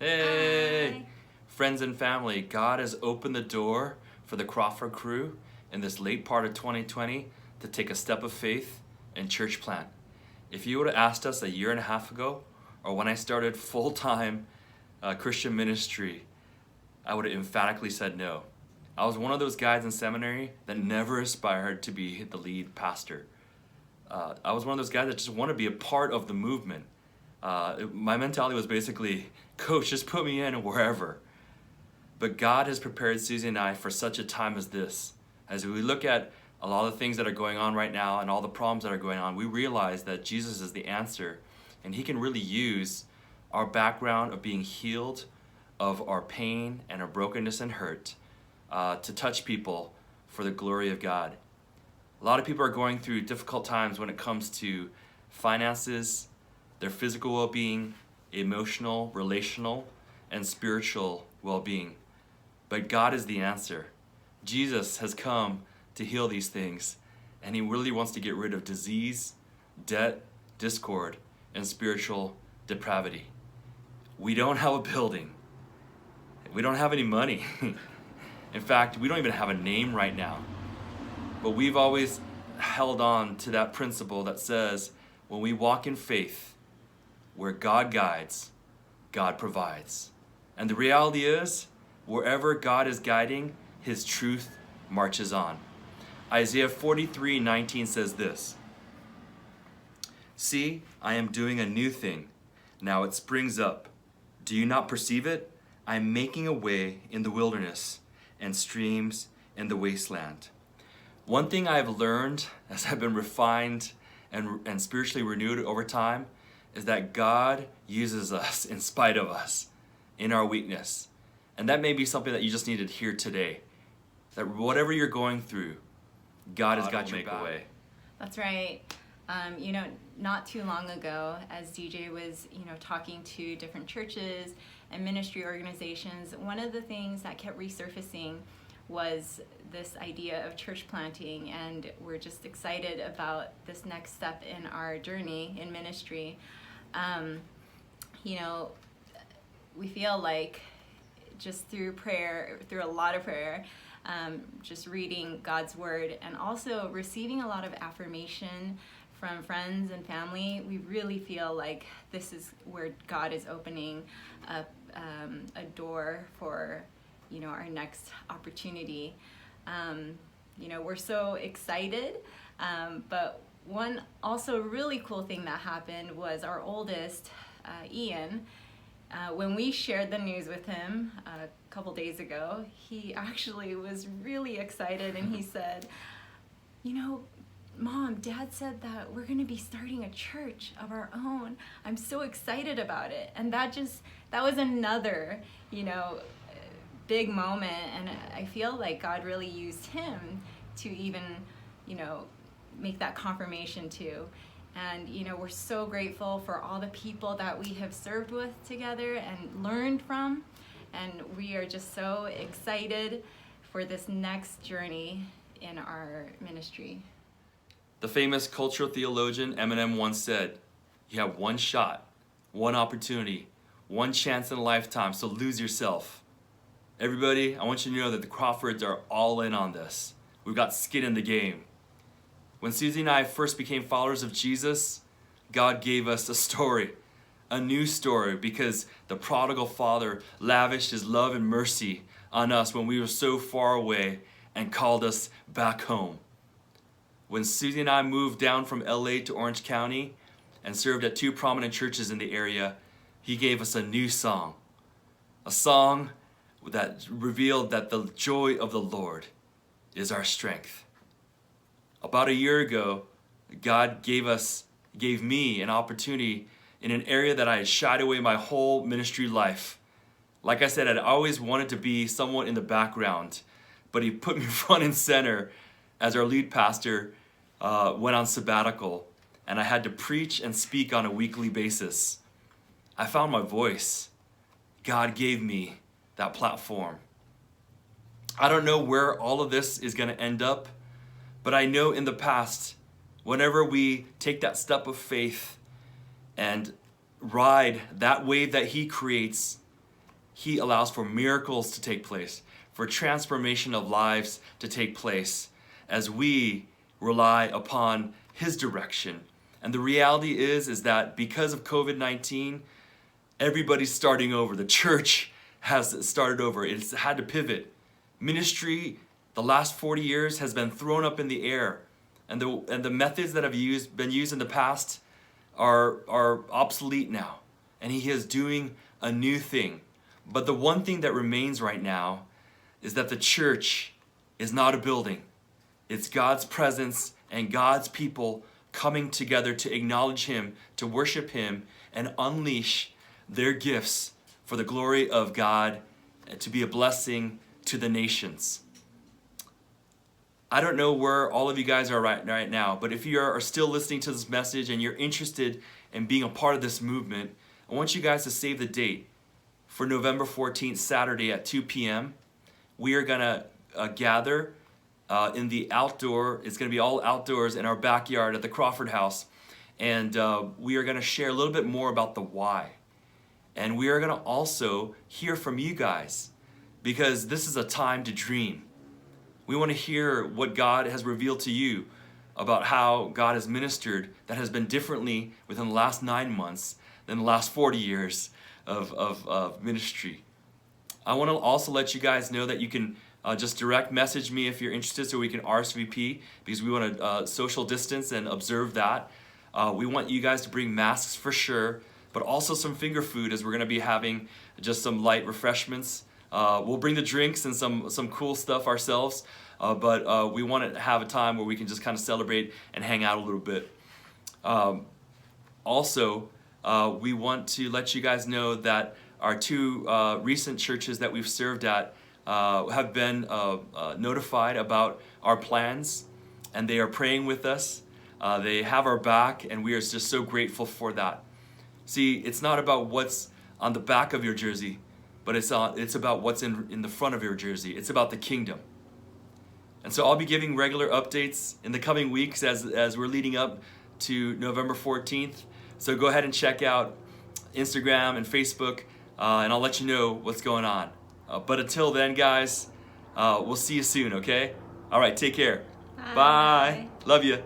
Hey! Hi. Friends and family, God has opened the door for the Crawford crew in this late part of 2020 to take a step of faith and church plant. If you would have asked us a year and a half ago, or when I started full-time Christian ministry, I would have emphatically said no. I was one of those guys in seminary that never aspired to be the lead pastor. I was one of those guys that just want to be a part of the movement. My mentality was basically, coach, just put me in wherever. But God has prepared Susie and I for such a time as this. As we look at a lot of the things that are going on right now and all the problems that are going on, we realize that Jesus is the answer, and he can really use our background of being healed of our pain and our brokenness and hurt to touch people for the glory of God. A lot of people are going through difficult times when it comes to finances, their physical well-being, emotional, relational, and spiritual well-being. But God is the answer. Jesus has come to heal these things, and he really wants to get rid of disease, debt, discord, and spiritual depravity. We don't have a building. We don't have any money. In fact, we don't even have a name right now. But we've always held on to that principle that says when we walk in faith, where God guides, God provides. And the reality is, wherever God is guiding, his truth marches on. Isaiah 43:19 says this, "See, I am doing a new thing. Now it springs up. Do you not perceive it? I am making a way in the wilderness and streams in the wasteland." One thing I've learned as I've been refined and spiritually renewed over time is that God uses us in spite of us, in our weakness. And that may be something that you just need to hear today. That whatever you're going through, God has got your back. That's right. Not too long ago, as DJ was, talking to different churches and ministry organizations, one of the things that kept resurfacing was this idea of church planting, and we're just excited about this next step in our journey in ministry. We feel like just through prayer, through a lot of prayer, just reading God's word and also receiving a lot of affirmation from friends and family, we really feel like this is where God is opening up a door for our next opportunity. We're so excited, but one also really cool thing that happened was our oldest, Ian, when we shared the news with him a couple days ago, he actually was really excited, and he said, Mom, Dad said that we're going to be starting a church of our own. I'm so excited about it. And that was another, big moment, and I feel like God really used him to even, make that confirmation too. And, we're so grateful for all the people that we have served with together and learned from. And we are just so excited for this next journey in our ministry. The famous cultural theologian Eminem once said, "You have one shot, one opportunity, one chance in a lifetime, so lose yourself." Everybody, I want you to know that the Crawfords are all in on this. We've got skin in the game. When Susie and I first became followers of Jesus, God gave us a story, a new story, because the prodigal father lavished his love and mercy on us when we were so far away and called us back home. When Susie and I moved down from LA to Orange County and served at 2 prominent churches in the area, he gave us a new song, a song that revealed that the joy of the Lord is our strength. About a year ago, God gave me an opportunity in an area that I had shied away my whole ministry life. Like I said, I'd always wanted to be somewhat in the background, but he put me front and center as our lead pastor went on sabbatical, and I had to preach and speak on a weekly basis. I found my voice. God gave me that platform. I don't know where all of this is going to end up, but I know in the past, whenever we take that step of faith and ride that wave that he creates, He allows for miracles to take place, for transformation of lives to take place as we rely upon His direction. And the reality is that because of COVID-19, everybody's starting over. The church has started over. It's had to pivot. Ministry, the last 40 years, has been thrown up in the air. And the methods that have been used in the past are obsolete now. And He is doing a new thing. But the one thing that remains right now is that the church is not a building. It's God's presence and God's people coming together to acknowledge Him, to worship Him, and unleash their gifts for the glory of God, to be a blessing to the nations. I don't know where all of you guys are right now, but if you are still listening to this message and you're interested in being a part of this movement, I want you guys to save the date for November 14th, Saturday at 2 p.m. We are going to gather in the outdoor. It's going to be all outdoors in our backyard at the Crawford House. And we are going to share a little bit more about the why. And we are going to also hear from you guys, because this is a time to dream. We want to hear what God has revealed to you about how God has ministered that has been differently within the last 9 months than the last 40 years of ministry. I want to also let you guys know that you can just direct message me if you're interested, so we can RSVP, because we want to social distance and observe that. We want you guys to bring masks for sure, but also some finger food, as we're going to be having just some light refreshments. We'll bring the drinks and some cool stuff ourselves, but we want to have a time where we can just kind of celebrate and hang out a little bit. Also, we want to let you guys know that our two recent churches that we've served at have been notified about our plans, and they are praying with us. They have our back, and we are just so grateful for that. See, it's not about what's on the back of your jersey, but it's about what's in the front of your jersey. It's about the kingdom. And so I'll be giving regular updates in the coming weeks as we're leading up to November 14th. So go ahead and check out Instagram and Facebook, and I'll let you know what's going on. But until then, guys, we'll see you soon, okay? All right, take care. Bye. Love you.